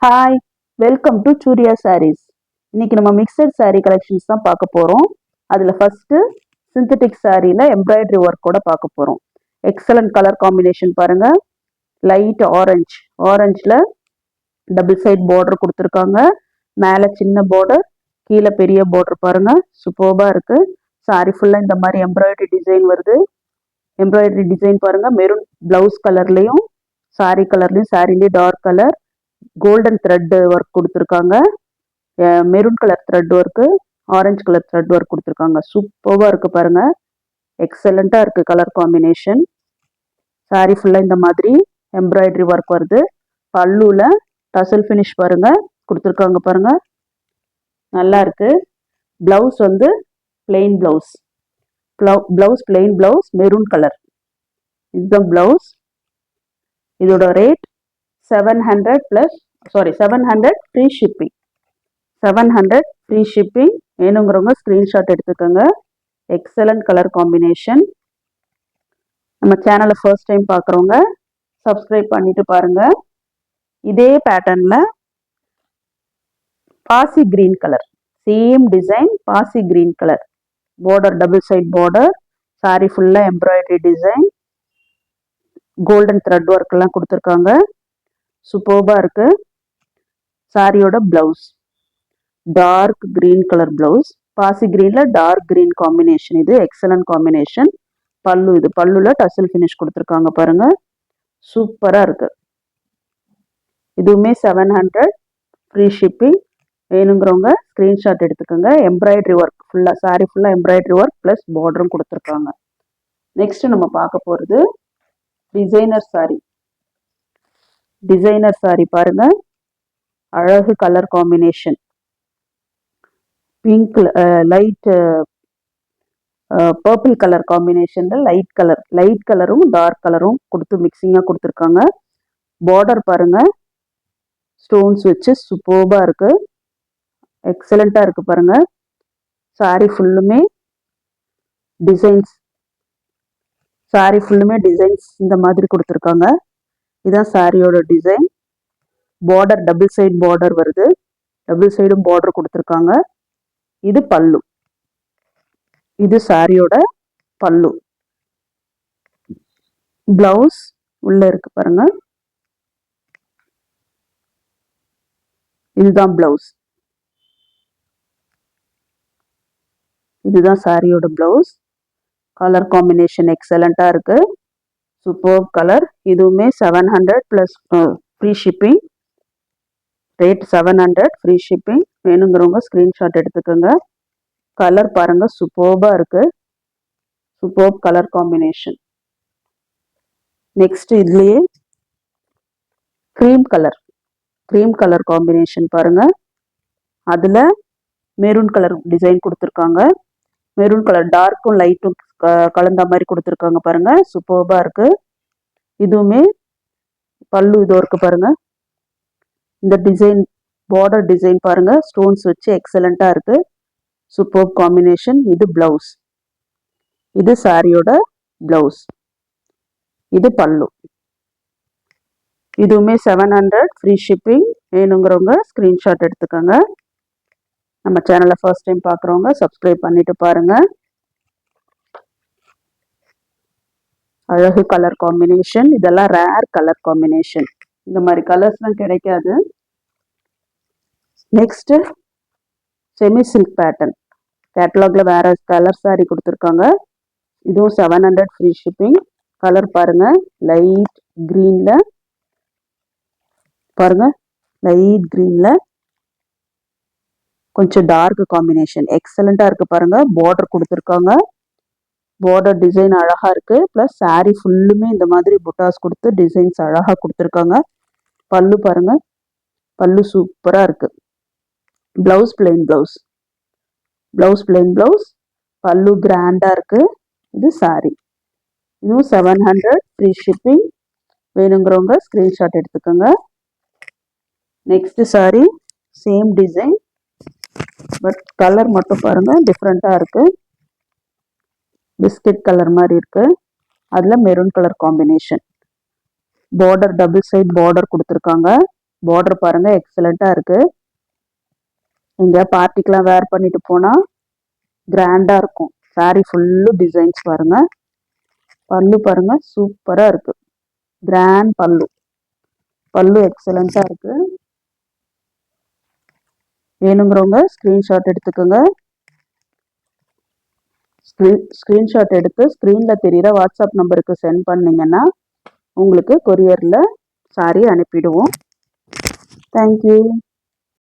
Hi, welcome to Surya sarees. இன்னைக்கு நம்ம mixed saree collections தான் பார்க்க போகிறோம். அதில் ஃபஸ்ட்டு சிந்தட்டிக் சாரியில் எம்ப்ராய்டரி ஒர்க்கோட பார்க்க போகிறோம். எக்ஸலண்ட் கலர் காம்பினேஷன் பாருங்கள். லைட் ஆரஞ்சில் டபுள் சைட் பார்டர் கொடுத்துருக்காங்க. மேலே சின்ன பார்டர், கீழே பெரிய பார்டர் பாருங்கள். சூப்பர்பாக இருக்குது. சாரி ஃபுல்லாக இந்த மாதிரி எம்ப்ராய்டரி டிசைன் வருது. எம்ப்ராய்டரி டிசைன் பாருங்கள். மெரூன் ப்ளவுஸ் கலர்லேயும் சாரி கலர்லேயும், சாரிலேயும் dark colour golden thread work கொடுத்துருக்காங்க. Maroon colour thread work, orange colour thread work கொடுத்துருக்காங்க. சூப்பராக இருக்குது பாருங்கள். எக்ஸலண்ட்டாக இருக்குது கலர் காம்பினேஷன். சாரி ஃபுல்லாக இந்த மாதிரி எம்ப்ராய்டரி ஒர்க் வருது. பல்லுவில் டசல் ஃபினிஷ் பாருங்கள் கொடுத்துருக்காங்க பாருங்கள். நல்லா இருக்குது. ப்ளவுஸ் வந்து plain blouse. Plain blouse maroon colour. இதுதான் ப்ளவுஸ். இதோட rate 700 free shipping. 700 free shipping. வேணுங்கிறவங்க ஸ்க்ரீன்ஷாட் எடுத்துக்கோங்க. Excellent colour combination. நம்ம சேனலை ஃபர்ஸ்ட் டைம் பார்க்குறவங்க சப்ஸ்கிரைப் பண்ணிட்டு பாருங்கள். இதே பேட்டர்னில் பாசி கிரீன் கலர், சேம் டிசைன், பாசி green colour border, double side border, sari ஃபுல்லாக embroidery design, golden thread work எல்லாம் கொடுத்துருக்காங்க. சூப்பர்பாக இருக்கு. சாரியோட blouse dark green colour blouse, பாசி கிரீன்ல டார்க் கிரீன் காம்பினேஷன். இது எக்ஸலண்ட் காம்பினேஷன். பல்லு, இது பல்லுல டசல் ஃபினிஷ் கொடுத்துருக்காங்க பாருங்க. சூப்பரா இருக்கு. இதுவுமே 700 ஃப்ரீ ஷிப்பிங். வேணுங்கிறவங்க ஸ்கிரீன்ஷாட் எடுத்துக்கோங்க. எம்ப்ராய்டரி ஒர்க் ஃபுல்லா, சாரி ஃபுல்லா எம்ப்ராய்டரி ஒர்க் பிளஸ் பார்டரும் கொடுத்துருக்காங்க. நெக்ஸ்ட் நம்ம பார்க்க போறது டிசைனர் சாரி. டிசைனர் சாரி பாருங்க. அழகு colour combination. Pink, light purple colour காம்பினேஷன்ல லைட் கலரும் டார்க் கலரும் கொடுத்து மிக்சிங்காக கொடுத்துருக்காங்க. பார்டர் பாருங்க, ஸ்டோன்ஸ் வச்சு சூப்பர்பா இருக்கு. எக்ஸலண்டா இருக்கு பாருங்க. சாரி ஃபுல்லுமே டிசைன்ஸ், இந்த மாதிரி கொடுத்துருக்காங்க. இதுதான் சாரியோட design. Border double side border வருது. டபுள் சைடும் பார்டர் கொடுத்துருக்காங்க. இது பல்லு. இது சாரியோட பல்லு. பிளவுஸ் உள்ள இருக்கு பாருங்க. இதுதான் பிளவுஸ். இதுதான் சாரியோட பிளவுஸ். கலர் காம்பினேஷன் எக்ஸலண்டா இருக்கு. Super colour. இதுவுமே 700 plus free shipping. Rate 700 free shipping. வேணுங்கிறவங்க ஸ்கிரீன்ஷாட் எடுத்துக்கோங்க. கலர் பாருங்க, சூப்பர்பா இருக்கு. Super colour combination. நெக்ஸ்ட் இதுலயே கிரீம் கலர் காம்பினேஷன் பாருங்க. அதுல மெரூன் கலர் டிசைன் கொடுத்துருக்காங்க. மெரூன் கலர் டார்க்கும் லைட்டும் கலந்த மாதிரி கொடுத்துருக்காங்க பாருங்க. சூப்பர்பா இருக்கு. இதுவுமே பல்லு இதோ இருக்கு பாருங்க. இந்த டிசைன், பார்டர் டிசைன் பாருங்க, ஸ்டோன்ஸ் வச்சு எக்ஸலண்டா இருக்கு. Super combination. இது பிளவுஸ். இது சாரியோட பிளவுஸ். இது பல்லு. இதுவுமே 700 ஃப்ரீ ஷிப்பிங். வேணுங்கிறவங்க ஸ்கிரீன்ஷாட் எடுத்துக்கோங்க. நம்ம சேனலை ஃபர்ஸ்ட் டைம் பார்க்குறவங்க சப்ஸ்கிரைப் பண்ணிட்டு பாருங்க. அழகு கலர் காம்பினேஷன். இதெல்லாம் ரேர் கலர் காம்பினேஷன். இந்த மாதிரி கலர்ஸ்லாம் கிடைக்காது. Next semi silk pattern. கேட்டலாக்ல வேற கலர் சாரி கொடுத்துருக்காங்க. இதுவும் 700 ஃப்ரீ ஷிப்பிங். கலர் பாருங்க, லைட் கிரீன்ல பாருங்க. லைட் கிரீன்ல கொஞ்சம் டார்க் காம்பினேஷன். எக்ஸலண்டா இருக்கு பாருங்க. பார்டர் கொடுத்துருக்காங்க. பார்டர் டிசைன் அழகா இருக்கு. பிளஸ் சாரி ஃபுல்லுமே இந்த மாதிரி புட்டாஸ் கொடுத்து டிசைன்ஸ் அழகா கொடுத்துருக்காங்க. பல்லு பாருங்க. பல்லு சூப்பரா இருக்கு. Blouse plain blouse. பல்லு கிராண்டா இருக்கு. இது சாரி. இதுவும் 700 ஃப்ரீ ஷிப்பிங். வேணுங்கிறவங்க ஸ்கிரீன்ஷாட் எடுத்துக்கோங்க. Next sari same design, but colour மட்டும் பாருங்க டிஃப்ரெண்டா இருக்கு. பிஸ்கட் கலர் மாதிரி இருக்கு. அதுல maroon colour combination. Border double side border கொடுத்துருக்காங்க. பார்டர் பாருங்க எக்ஸலண்ட்டாக இருக்குது. இங்கே பார்ட்டிக்கெலாம் வேர் பண்ணிட்டு போனால் கிராண்டாக இருக்கும். saree ஃபுல்லு டிசைன்ஸ் பாருங்க. பல்லு பாருங்க சூப்பராக இருக்குது. கிராண்ட் பல்லு. பல்லு எக்ஸலண்ட்டாக இருக்குது. வேணுங்கிறவங்க ஸ்க்ரீன்ஷாட் எடுத்துக்கோங்க. ஸ்க்ரீன்ஷாட் எடுத்து ஸ்க்ரீனில் தெரிகிற வாட்ஸ்அப் நம்பருக்கு சென்ட் பண்ணிங்கன்னா உங்களுக்கு கொரியரில் saree அனுப்பிடுவோம். தேங்க்யூ.